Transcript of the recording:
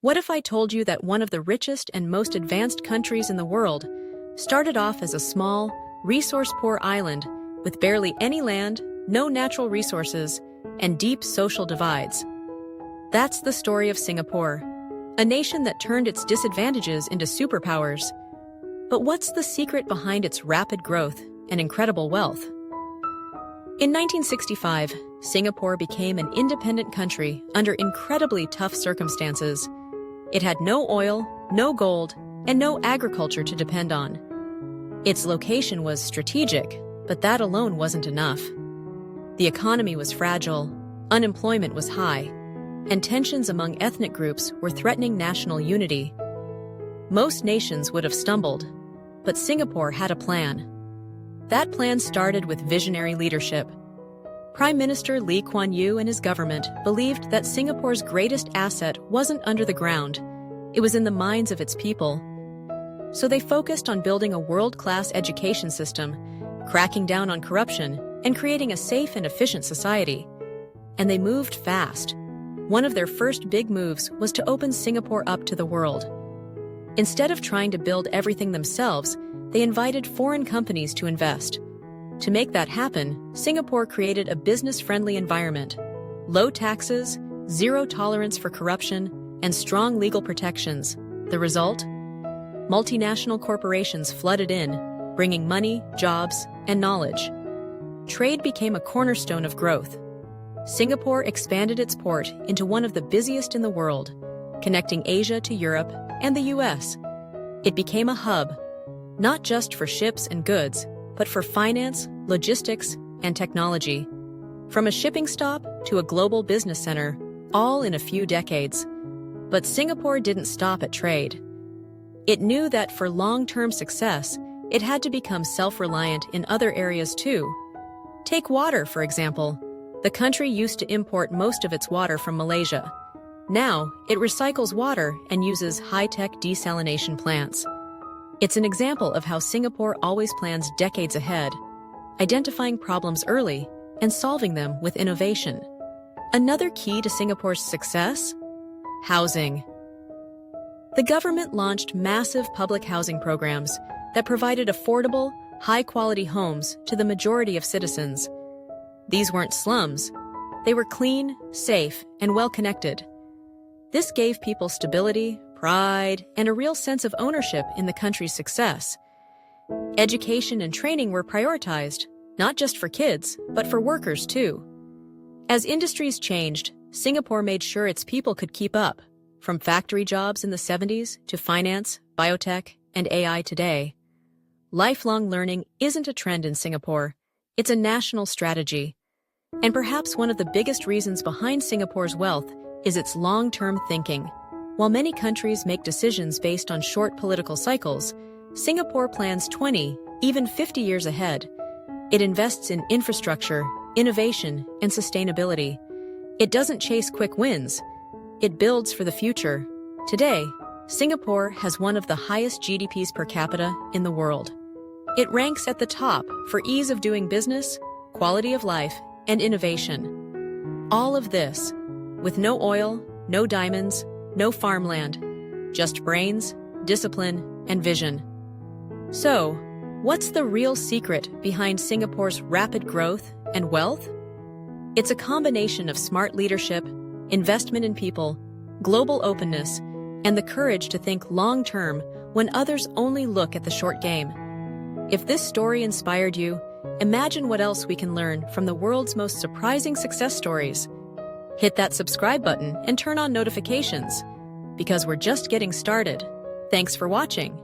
What if I told you that one of the richest and most advanced countries in the world started off as a small, resource-poor island with barely any land, no natural resources, and deep social divides? That's the story of Singapore, a nation that turned its disadvantages into superpowers. But what's the secret behind its rapid growth and incredible wealth? In 1965, Singapore became an independent country under incredibly tough circumstances. It had no oil, no gold, and no agriculture to depend on. Its location was strategic, but that alone wasn't enough. The economy was fragile, unemployment was high, and tensions among ethnic groups were threatening national unity. Most nations would have stumbled, but Singapore had a plan. That plan started with visionary leadership. Prime Minister Lee Kuan Yew and his government believed that Singapore's greatest asset wasn't under the ground, it was in the minds of its people. So they focused on building a world-class education system, cracking down on corruption, and creating a safe and efficient society. And they moved fast. One of their first big moves was to open Singapore up to the world. Instead of trying to build everything themselves, they invited foreign companies to invest. To make that happen, Singapore created a business-friendly environment. Low taxes, zero tolerance for corruption, and strong legal protections. The result? Multinational corporations flooded in, bringing money, jobs, and knowledge. Trade became a cornerstone of growth. Singapore expanded its port into one of the busiest in the world, connecting Asia to Europe and the US. It became a hub, not just for ships and goods, but for finance, logistics, and technology. From a shipping stop to a global business center, all in a few decades. But Singapore didn't stop at trade. It knew that for long-term success, it had to become self-reliant in other areas too. Take water, for example. The country used to import most of its water from Malaysia. Now, it recycles water and uses high-tech desalination plants. It's an example of how Singapore always plans decades ahead, identifying problems early and solving them with innovation. Another key to Singapore's success? Housing. The government launched massive public housing programs that provided affordable, high-quality homes to the majority of citizens. These weren't slums. They were clean, safe, and well-connected. This gave people stability, pride, and a real sense of ownership in the country's success. Education and training were prioritized, not just for kids, but for workers too. As industries changed, Singapore made sure its people could keep up, from factory jobs in the 70s to finance, biotech, and AI today. Lifelong learning isn't a trend in Singapore, it's a national strategy. And perhaps one of the biggest reasons behind Singapore's wealth is its long-term thinking. While many countries make decisions based on short political cycles, Singapore plans 20, even 50 years ahead. It invests in infrastructure, innovation, and sustainability. It doesn't chase quick wins. It builds for the future. Today, Singapore has one of the highest GDPs per capita in the world. It ranks at the top for ease of doing business, quality of life, and innovation. All of this, with no oil, no diamonds, no farmland, just brains, discipline, and vision. So, what's the real secret behind Singapore's rapid growth and wealth? It's a combination of smart leadership, investment in people, global openness, and the courage to think long-term when others only look at the short game. If this story inspired you, imagine what else we can learn from the world's most surprising success stories. Hit that subscribe button and turn on notifications, because we're just getting started. Thanks for watching.